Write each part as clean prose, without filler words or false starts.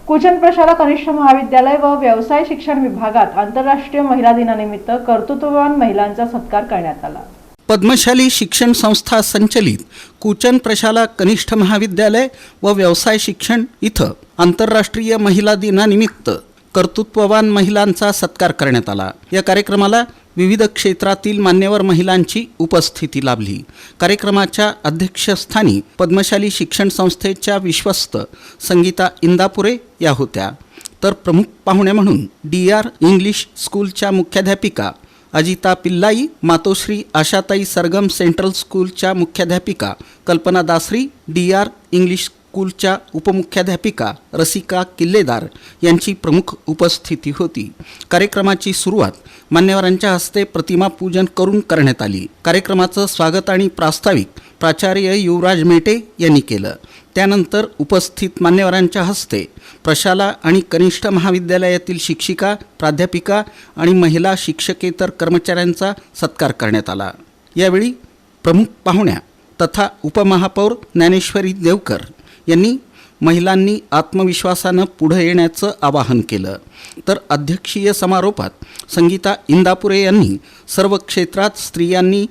कुचन प्रशाला कनिष्ठ महाविद्यालय व व्यवसाय शिक्षण विभागात आंतरराष्ट्रीय महिला दिनानिमित्त कर्तृत्ववान महिलांचा सत्कार करण्यात आला। पद्मशाली शिक्षण संस्था संचलित कुचन प्रशाला कनिष्ठ महाविद्यालय व व्यवसाय शिक्षण इथं आंतरराष्ट्रीय महिला दिनानिमित्त कर्तृत्ववान महिलांचा सत्कार करण्यात आला। या कार्यक्रमाला विविध क्षेत्रातील मान्यवर महिलांची उपस्थिती लाभली। कार्यक्रमाच्या अध्यक्षस्थानी पद्मशाली शिक्षण संस्थेच्या विश्वस्त संगीता इंदापुरे या होत्या, तर प्रमुख पाहुणे म्हणून DR इंग्लिश स्कूलच्या मुख्याध्यापिका अजिता पिल्लाई, मातोश्री आशाताई सरगम सेंट्रल स्कूलच्या मुख्याध्यापिका कल्पना दासरी, DR इंग्लिश स्कूलच्या उपमुख्याध्यापिका रसिका किल्लेदार यांची प्रमुख उपस्थिती होती। कार्यक्रमाची सुरुवात मान्यवरांच्या हस्ते प्रतिमा पूजन करून करण्यात आली। कार्यक्रमाचं स्वागत आणि प्रास्ताविक प्राचार्य युवराज मेटे यांनी केलं। त्यानंतर उपस्थित मान्यवरांच्या हस्ते प्रशाला आणि कनिष्ठ महाविद्यालयातील शिक्षिका, प्राध्यापिका आणि महिला शिक्षकेतर कर्मचाऱ्यांचा सत्कार करण्यात आला। यावेळी प्रमुख पाहुण्या तथा उपमहापौर ज्ञानेश्वरी देवकर यांनी महिलांनी आत्मविश्वासानं पुढे येण्याचं आवाहन केलं, तर अध्यक्षीय समारोपात संगीता इंदापुरे यांनी सर्व क्षेत्रात स्त्रियांनी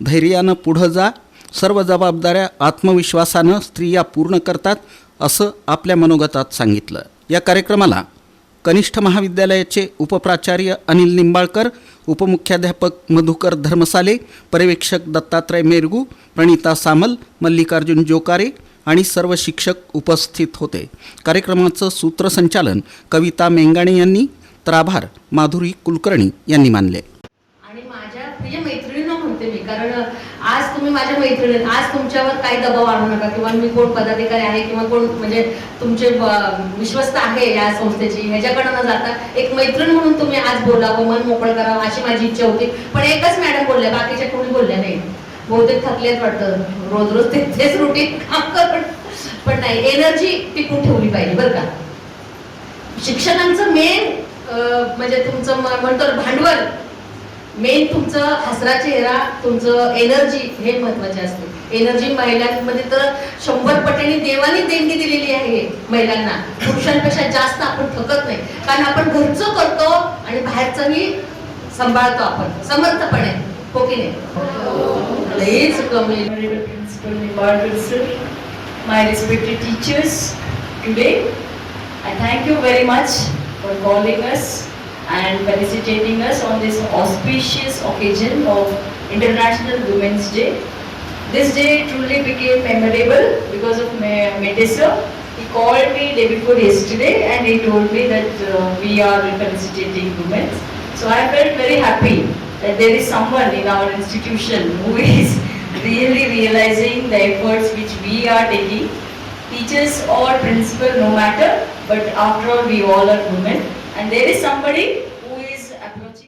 धैर्यानं पुढे जा, सर्व जबाबदाऱ्या आत्मविश्वासानं स्त्रिया पूर्ण करतात असं आपल्या मनोगतात सांगितलं। या कार्यक्रमाला कनिष्ठ महाविद्यालयाचे उपप्राचार्य अनिल निंबाळकर, उपमुख्याध्यापक मधुकर धर्मसाले, पर्यवेक्षक दत्तात्रय मेरगू, प्रणिता सामल, मल्लिकार्जुन जोकारे आणि सर्व शिक्षक उपस्थित होते। कार्यक्रमाचं सूत्रसंचालन कविता मेंगाणे यांनी, तर आभार माधुरी कुलकर्णी यांनी मानले। आणि माझ्या प्रिय मैत्रिणींना म्हणते मी, कारण आज तुम्ही माझ्या मैत्रिणी, आज तुमच्यावर काही दबाव आणू नका किंवा मी कोण पदाधिकारी आहे किंवा कोण म्हणजे तुमचे विश्वस्त आहे या संस्थेची ह्याच्याकडे न जाता एक मैत्रीण म्हणून तुम्ही आज बोलावं, मन मोकळं करावं अशी माझी इच्छा होती। पण एकच मॅडम बोलल्या, बाकीच्या कोणी बोलल्या नाही। बहुतेक थकलेच वाटतं, रोज रोज तेच रुटीन काम करून, पण नाही, एनर्जी टिकून ठेवली पाहिजे बरं का। शिक्षकांचं मेन म्हणजे तुमचं म्हणतो भांडवल, मेन तुमचं हसरा चेहरा, तुमचं एनर्जी हे महत्वाचे असते। एनर्जी महिलांमध्ये तर 100 पटीने देवानी देणगी दिलेली आहे महिलांना। पुरुषांपेक्षा जास्त आपण थकत नाही, कारण आपण घरचं करतो आणि बाहेरचंही सांभाळतो आपण समर्थपणे, हो की नाही? लईच कमी। Principal Nimbadkar sir, my respected teachers, today I thank you very much for calling us and felicitating us on this auspicious occasion of International Women's Day. This day truly became memorable because of Mete sir. He called me day before yesterday and he told me that we are felicitating women. So I felt very happy that there is someone in our institution who is really realizing the efforts which we are taking. Teachers or principal, no matter, but after all we all are women, and there is somebody